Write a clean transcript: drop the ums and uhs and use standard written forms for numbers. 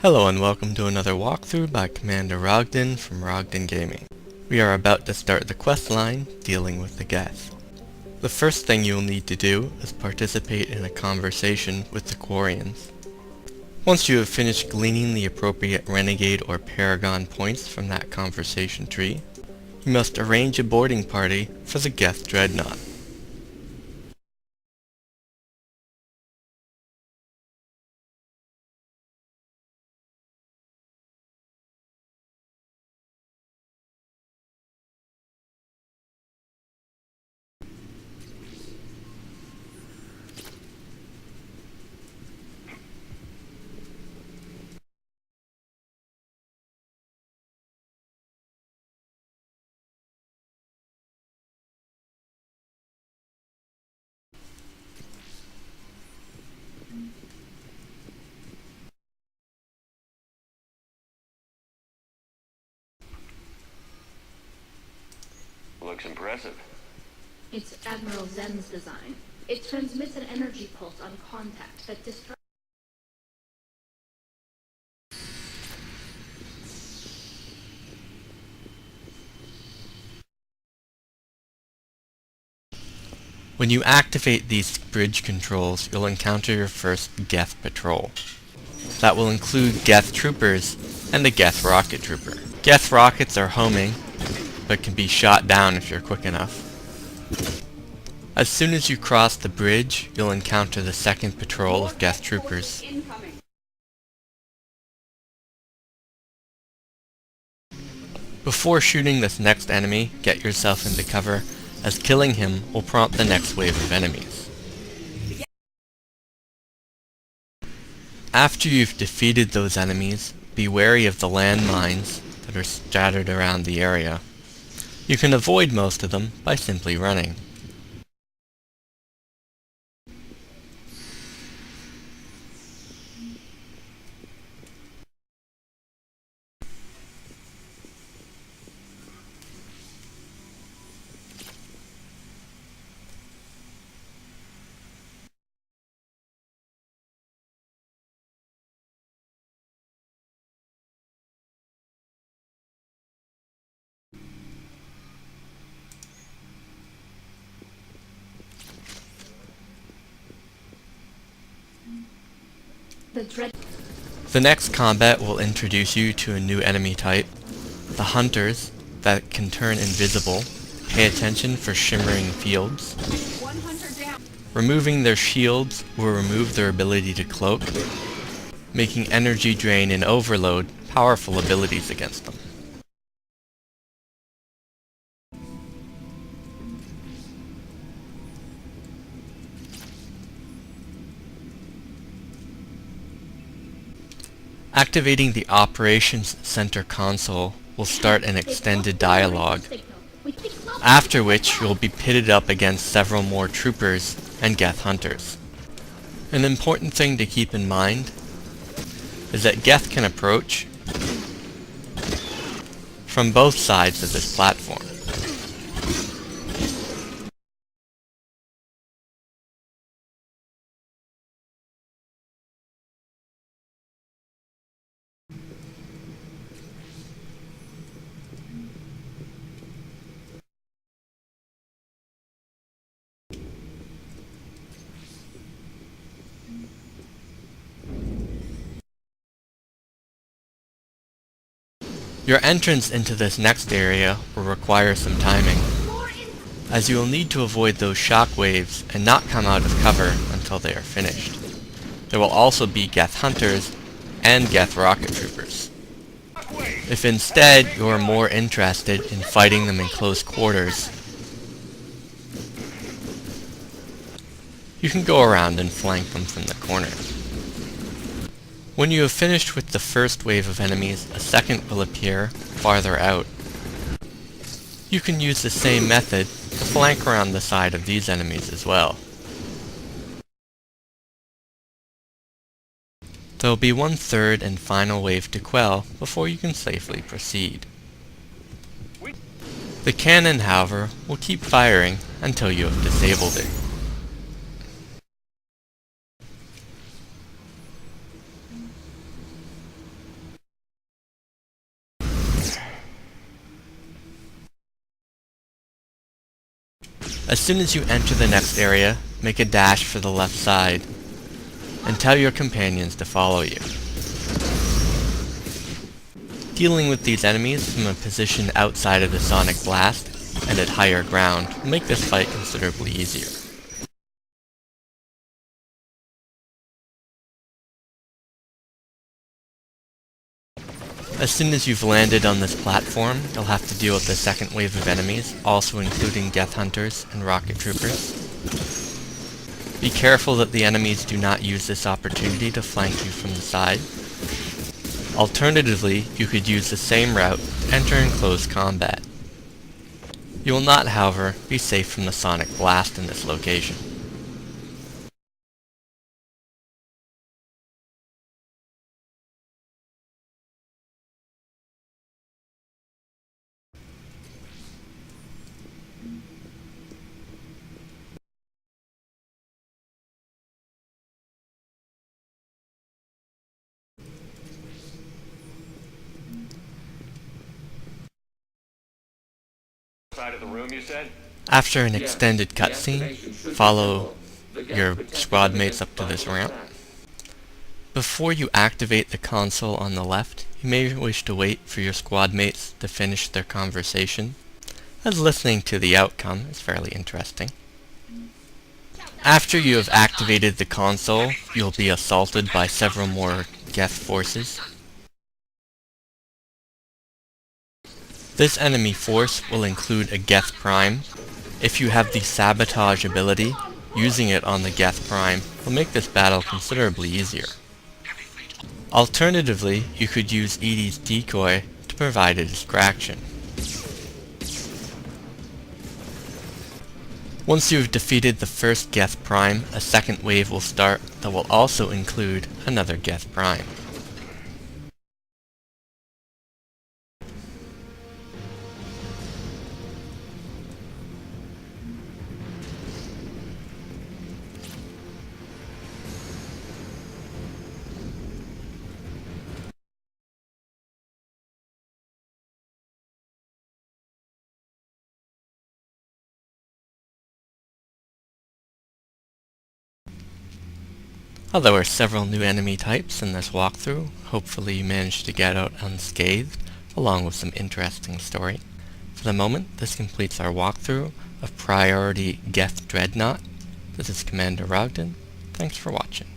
Hello and welcome to another walkthrough by Commander Rogden from Rogden Gaming. We are about to start the quest line dealing with the Geth. The first thing you will need to do is participate in a conversation with the Quarians. Once you have finished gleaning the appropriate Renegade or Paragon points from that conversation tree, you must arrange a boarding party for the Geth Dreadnought. Looks impressive. It's Admiral Zen's design. It transmits an energy pulse on contact that distracts. When you activate these bridge controls, you'll encounter your first Geth patrol. That will include Geth troopers and a Geth rocket trooper. Geth rockets are homing, but can be shot down if you're quick enough. As soon as you cross the bridge, you'll encounter the second patrol of Geth troopers. Before shooting this next enemy, get yourself into cover, as killing him will prompt the next wave of enemies. After you've defeated those enemies, be wary of the landmines that are scattered around the area. You can avoid most of them by simply running. The next combat will introduce you to a new enemy type, the Hunters, that can turn invisible. Pay attention for shimmering fields. Removing their shields will remove their ability to cloak, making energy drain and overload powerful abilities against them. Activating the Operations Center console will start an extended dialogue, after which you'll be pitted up against several more troopers and Geth hunters. An important thing to keep in mind is that Geth can approach from both sides of this platform. Your entrance into this next area will require some timing, as you will need to avoid those shock waves and not come out of cover until they are finished. There will also be Geth hunters and Geth rocket troopers. If instead you are more interested in fighting them in close quarters, you can go around and flank them from the corner. When you have finished with the first wave of enemies, a second will appear farther out. You can use the same method to flank around the side of these enemies as well. There will be one third and final wave to quell before you can safely proceed. The cannon, however, will keep firing until you have disabled it. As soon as you enter the next area, make a dash for the left side, and tell your companions to follow you. Dealing with these enemies from a position outside of the sonic blast, and at higher ground, will make this fight considerably easier. As soon as you've landed on this platform, you'll have to deal with the second wave of enemies, also including Geth Hunters and Rocket Troopers. Be careful that the enemies do not use this opportunity to flank you from the side. Alternatively, you could use the same route to enter in close combat. You will not, however, be safe from the sonic blast in this location. Side of the room, you said? After an extended cutscene, follow your squad mates up to this ramp. Before you activate the console on the left, you may wish to wait for your squad mates to finish their conversation, as listening to the outcome is fairly interesting. After you have activated the console, you'll be assaulted by several more Geth forces. This enemy force will include a Geth Prime. If you have the Sabotage ability, using it on the Geth Prime will make this battle considerably easier. Alternatively, you could use Edie's decoy to provide a distraction. Once you have defeated the first Geth Prime, a second wave will start that will also include another Geth Prime. While there were several new enemy types in this walkthrough, hopefully you managed to get out unscathed, along with some interesting story. For the moment, this completes our walkthrough of Priority Geth Dreadnought. This is Commander Rogden. Thanks for watching.